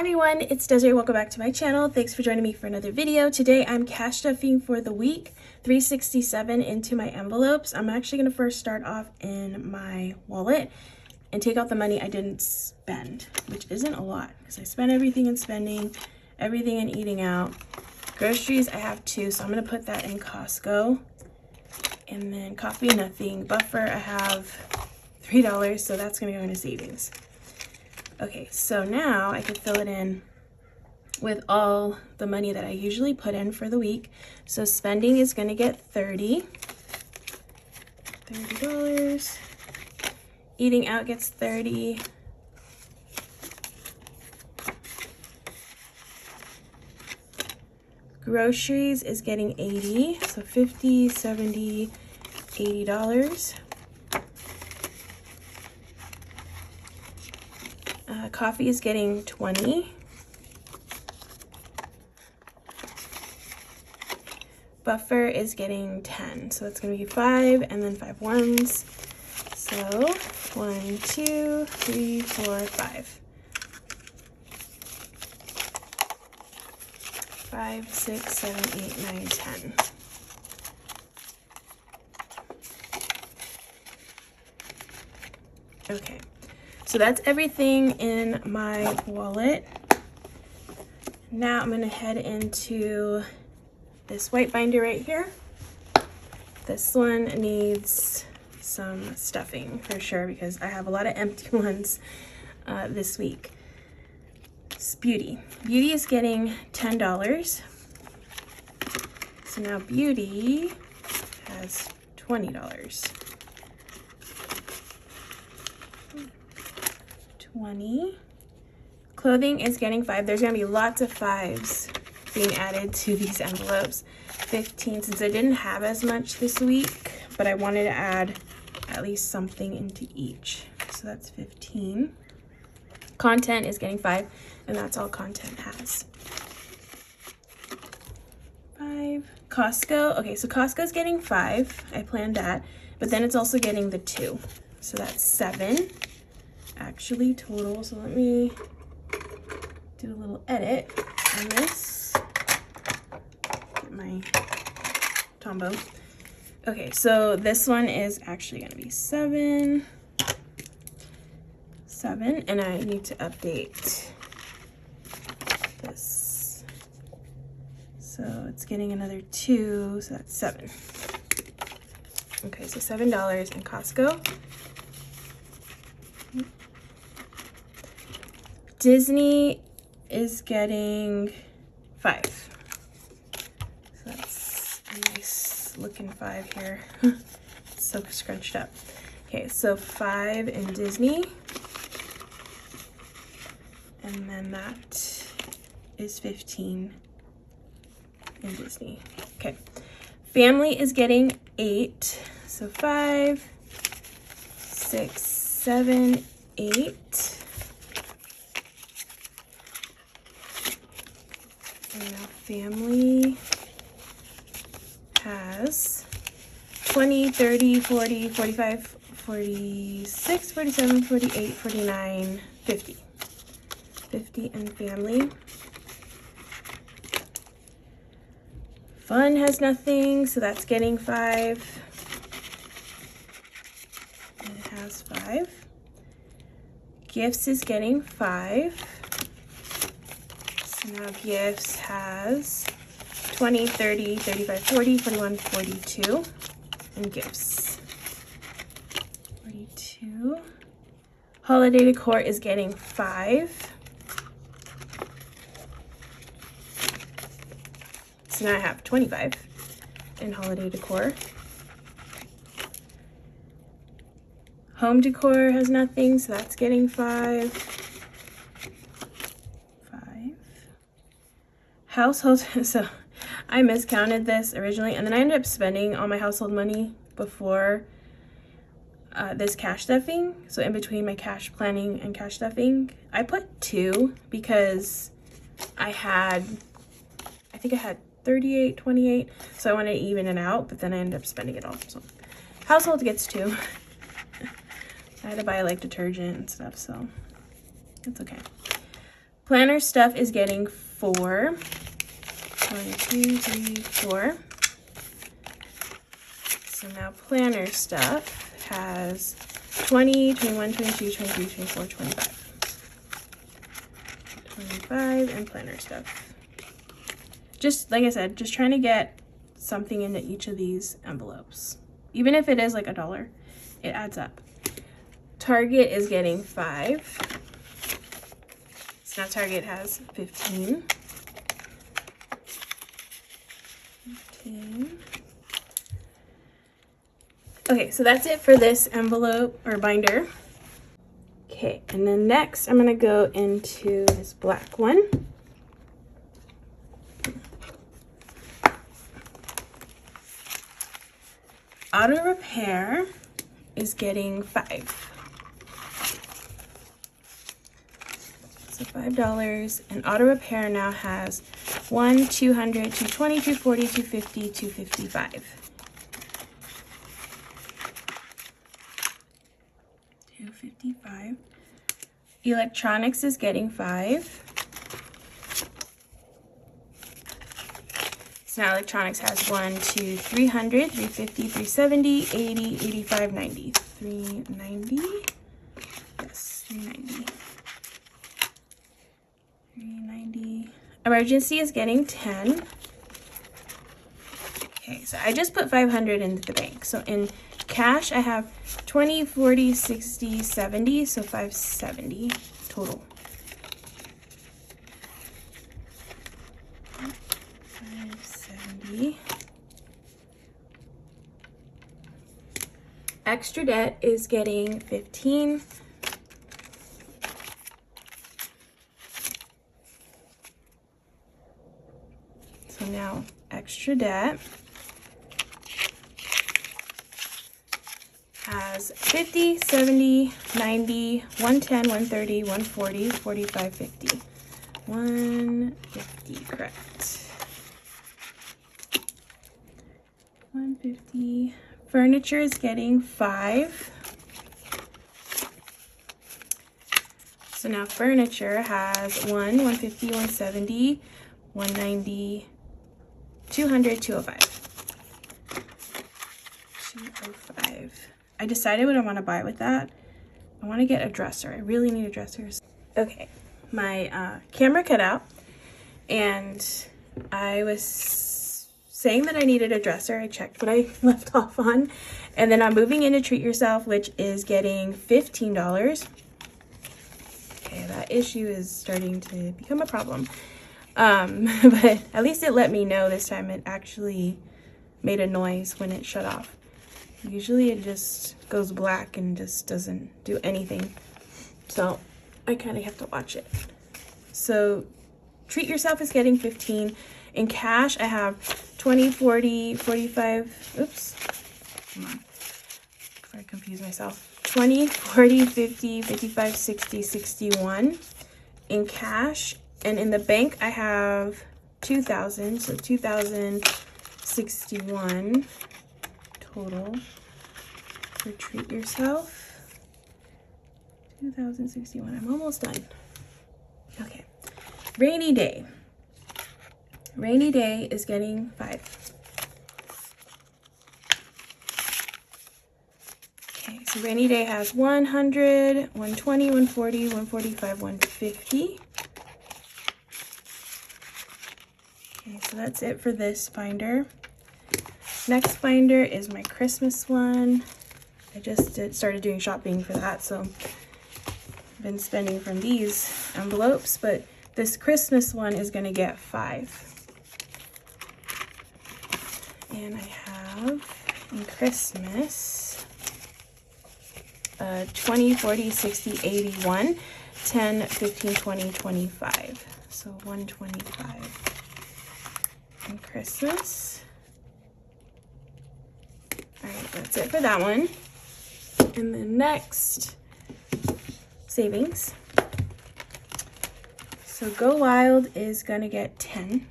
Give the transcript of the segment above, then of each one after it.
Hi everyone, it's Desiree. Welcome back to my channel. Thanks for joining me for another video. Today I'm cash stuffing for the week, $367 into my envelopes. I'm actually going to first start off in my wallet and take out the money I didn't spend, which isn't a lot because I spent everything in spending, everything in eating out. Groceries, I have 2, so I'm going to put that in Costco. And then coffee, nothing. Buffer, I have $3, so that's going to go into savings. Okay, so now I can fill it in with all the money that I usually put in for the week. So spending is going to get $30. Eating out gets $30. Groceries is getting $80. So $50, $70, $80. Coffee is getting $20. Buffer is getting $10. So that's going to be 5 and then 5 ones. So 1, 2, 3, 4, 5. 5, 6, 7, 8, 9, 10. Okay. So that's everything in my wallet. Now I'm going to head into this white binder right here. This one needs some stuffing for sure because I have a lot of empty ones this week. It's Beauty. Beauty is getting $10. So now Beauty has $20. 20. Clothing is getting 5. There's gonna be lots of 5s being added to these envelopes. 15, since I didn't have as much this week, but I wanted to add at least something into each. So that's 15. Content is getting 5, and that's all Content has. 5. Costco, okay, so Costco's getting 5. I planned that, but then it's also getting the 2. So that's 7. Actually total, so let me do a little edit on this. Get my Tombow. Okay, so this one is actually going to be 7, and I need to update this. So it's getting another 2, so that's 7. Okay, so $7 in Costco. Disney is getting 5. So that's a nice looking 5 here. It's so scrunched up. Okay, so 5 in Disney. And then that is 15 in Disney. Okay. Family is getting 8. So 5, 6, 7, 8. And now family has 20, 30, 40, 45, 46, 47, 48, 49, 50. 50 in family. Fun has nothing, so that's getting 5. And it has 5. Gifts is getting 5. So now Gifts has 20, 30, 35, 40, 41, 42 in Gifts. 42. Holiday Decor is getting 5. So now I have 25 in Holiday Decor. Home Decor has nothing, so that's getting 5. Household, so I miscounted this originally, and then I ended up spending all my household money before this cash stuffing. So in between my cash planning and cash stuffing, I put 2 because I think I had 38, 28, so I wanted to even it out, but then I ended up spending it all. So household gets 2. I had to buy like detergent and stuff, so it's okay. Planner stuff is getting 4. 1, 2, 3, 4. So now planner stuff has 20, 21, 22, 23, 24, 25. 25 and planner stuff. Just like I said, just trying to get something into each of these envelopes. Even if it is like $1, it adds up. Target is getting 5. So now Target has 15. 15. Okay, so that's it for this envelope or binder. Okay, and then next I'm gonna go into this black one. Auto repair is getting 5. So $5, and auto repair now has 1, 200, 220, 240, 250, 255. 255. Electronics is getting 5. So now electronics has 1, 2, 300, 350, 370, 80, 85, 90. 390. Yes, 390. 390. Emergency is getting 10. Okay, so I just put 500 into the bank. So in cash, I have 20, 40, 60, 70, so 570 total. 570. Extra debt is getting 15. So now extra debt has 50, 70, 90, 110, 130, 140, 45, 50. 150, correct. 150. Furniture is getting 5. So now furniture has 1, 150, 170, 190, 200, 205. 205. I decided what I want to buy with that. I want to get a dresser. I really need a dresser. Okay, my camera cut out, and I was saying that I needed a dresser. I checked what I left off on, and then I'm moving into Treat Yourself, which is getting $15. Okay, that issue is starting to become a problem. But at least it let me know this time. It actually made a noise when it shut off. Usually it just goes black and just doesn't do anything. So I kind of have to watch it. So Treat Yourself is getting 15. In cash, I have 20, 40, 45. Oops. Come on. Before I confuse myself. 20, 40, 50, 55, 60, 61 in cash. And in the bank, I have 2,000. So 2,061 total for Treat Yourself. 2,061. I'm almost done. Okay. Rainy day. Rainy day is getting 5. Okay, so rainy day has 100, 120, 140, 145, 150. Okay, so that's it for this binder. Next binder is my Christmas one. I just started doing shopping for that, so I've been spending from these envelopes, but this Christmas one is going to get 5. And I have in Christmas 20, 40, 60, 81, 10, 15, 20, 25. So 125 in Christmas. All right, that's it for that one. And then next, savings. So Go Wild is gonna get 10.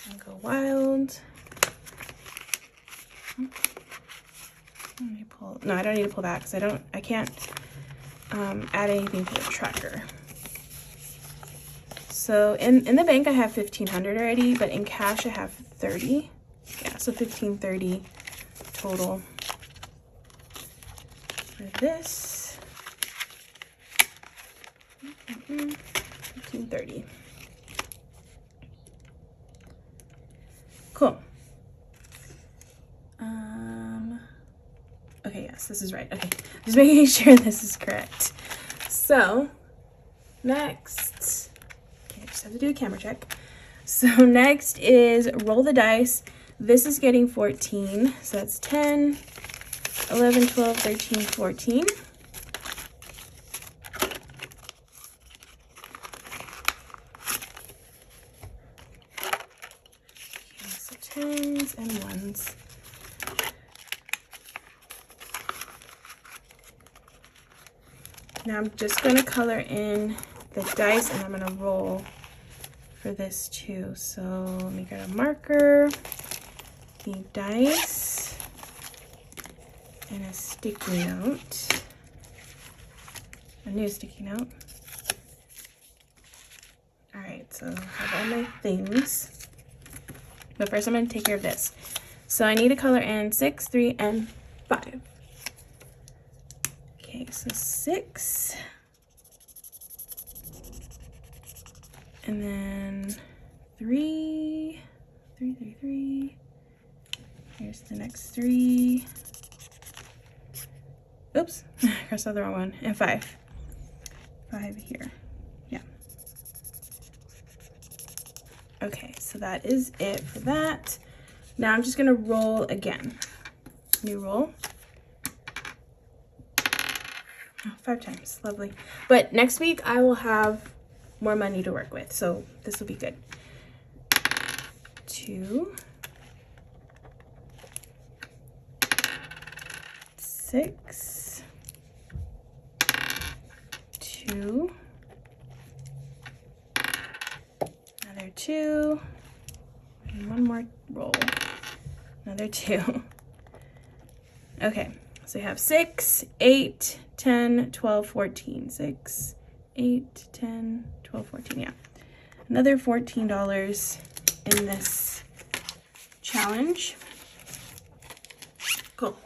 And Go Wild. Let me pull. No, I don't need to pull that because I can't add anything to the tracker. So in the bank I have 1,500 already, but in cash I have 30. Yeah, so 1,530 total for this. 1,530. Cool. Okay, yes, this is right. Okay, just making sure this is correct. So next, okay, I just have to do a camera check. So next is roll the dice. This is getting 14, so that's 10, 11, 12, 13, 14. Okay, so 10s and 1s. Now I'm just going to color in the dice and I'm going to roll for this too. So let me get a marker, the dice, and a sticky note. A new sticky note. Alright, so I have all my things. But first I'm going to take care of this. So I need to color in 6, 3, and 5. Okay, so 6, and then 3, 3, 3, 3. Here's the next 3. Oops, I crossed out the wrong one. And 5. 5 here. Yeah. Okay, so that is it for that. Now I'm just gonna roll again. New roll. Oh, 5 times, lovely. But next week I will have more money to work with, so this will be good. 2, 6, 2, another 2, and one more roll, another 2. Okay, so we have 6, 8, 10, 12, 14. 6, 8, 10, 12, 14. Yeah. Another $14 in this challenge. Cool.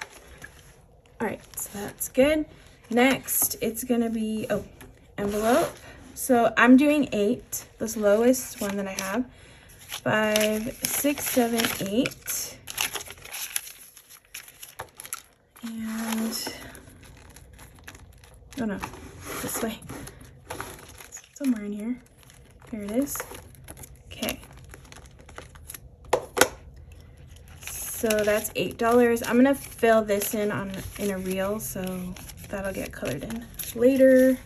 All right, so that's good. Next, it's going to be, oh, envelope. So I'm doing 8, this lowest one that I have. 5, 6, 7, 8. And oh no, this way. Somewhere in here. Here it is. Okay. So that's $8. I'm gonna fill this in a reel, so that'll get colored in later.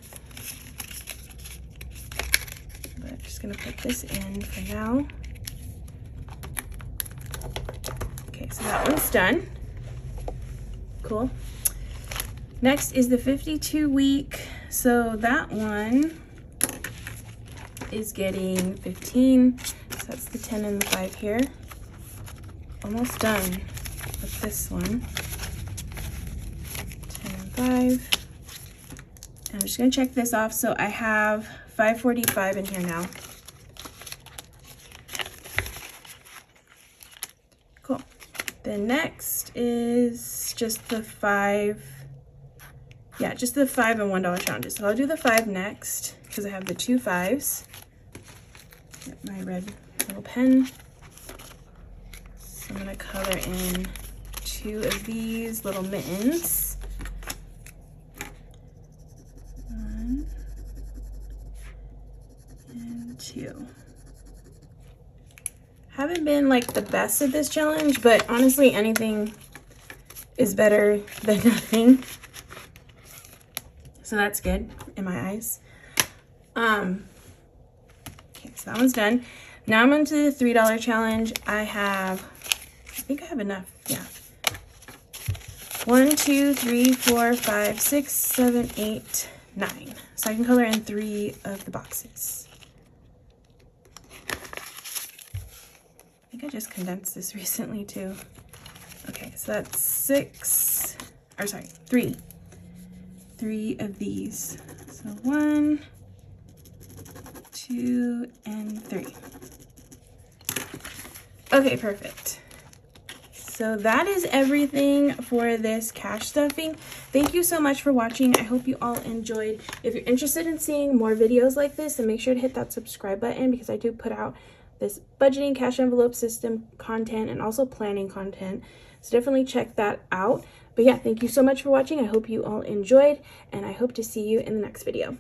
But I'm just gonna put this in for now. Okay, so that one's done. Cool. Next is the 52-week. So that one is getting 15. So that's the 10 and the 5 here. Almost done with this one. 10 and 5. And I'm just gonna check this off. So I have 545 in here now. Cool. Then next is just the 5. Yeah, just the $5 and $1 challenges. So I'll do the 5 next because I have the 2 5s. Get my red little pen. So I'm gonna color in 2 of these little mittens. 1 and 2. Haven't been like the best at this challenge, but honestly anything is better than nothing. So that's good in my eyes. Okay, so that one's done. Now I'm into the $3 challenge. I think I have enough, yeah. 1, 2, 3, 4, 5, 6, 7, 8, 9. So I can color in 3 of the boxes. I think I just condensed this recently too. Okay, so that's 3. 3 of these. So 1, 2, 2, and 3. Okay, perfect. So that is everything for this cash stuffing. Thank you so much for watching. I hope you all enjoyed. If you're interested in seeing more videos like this, then make sure to hit that subscribe button, because I do put out this budgeting cash envelope system content and also planning content. So definitely check that out. But yeah, thank you so much for watching. I hope you all enjoyed, and I hope to see you in the next video.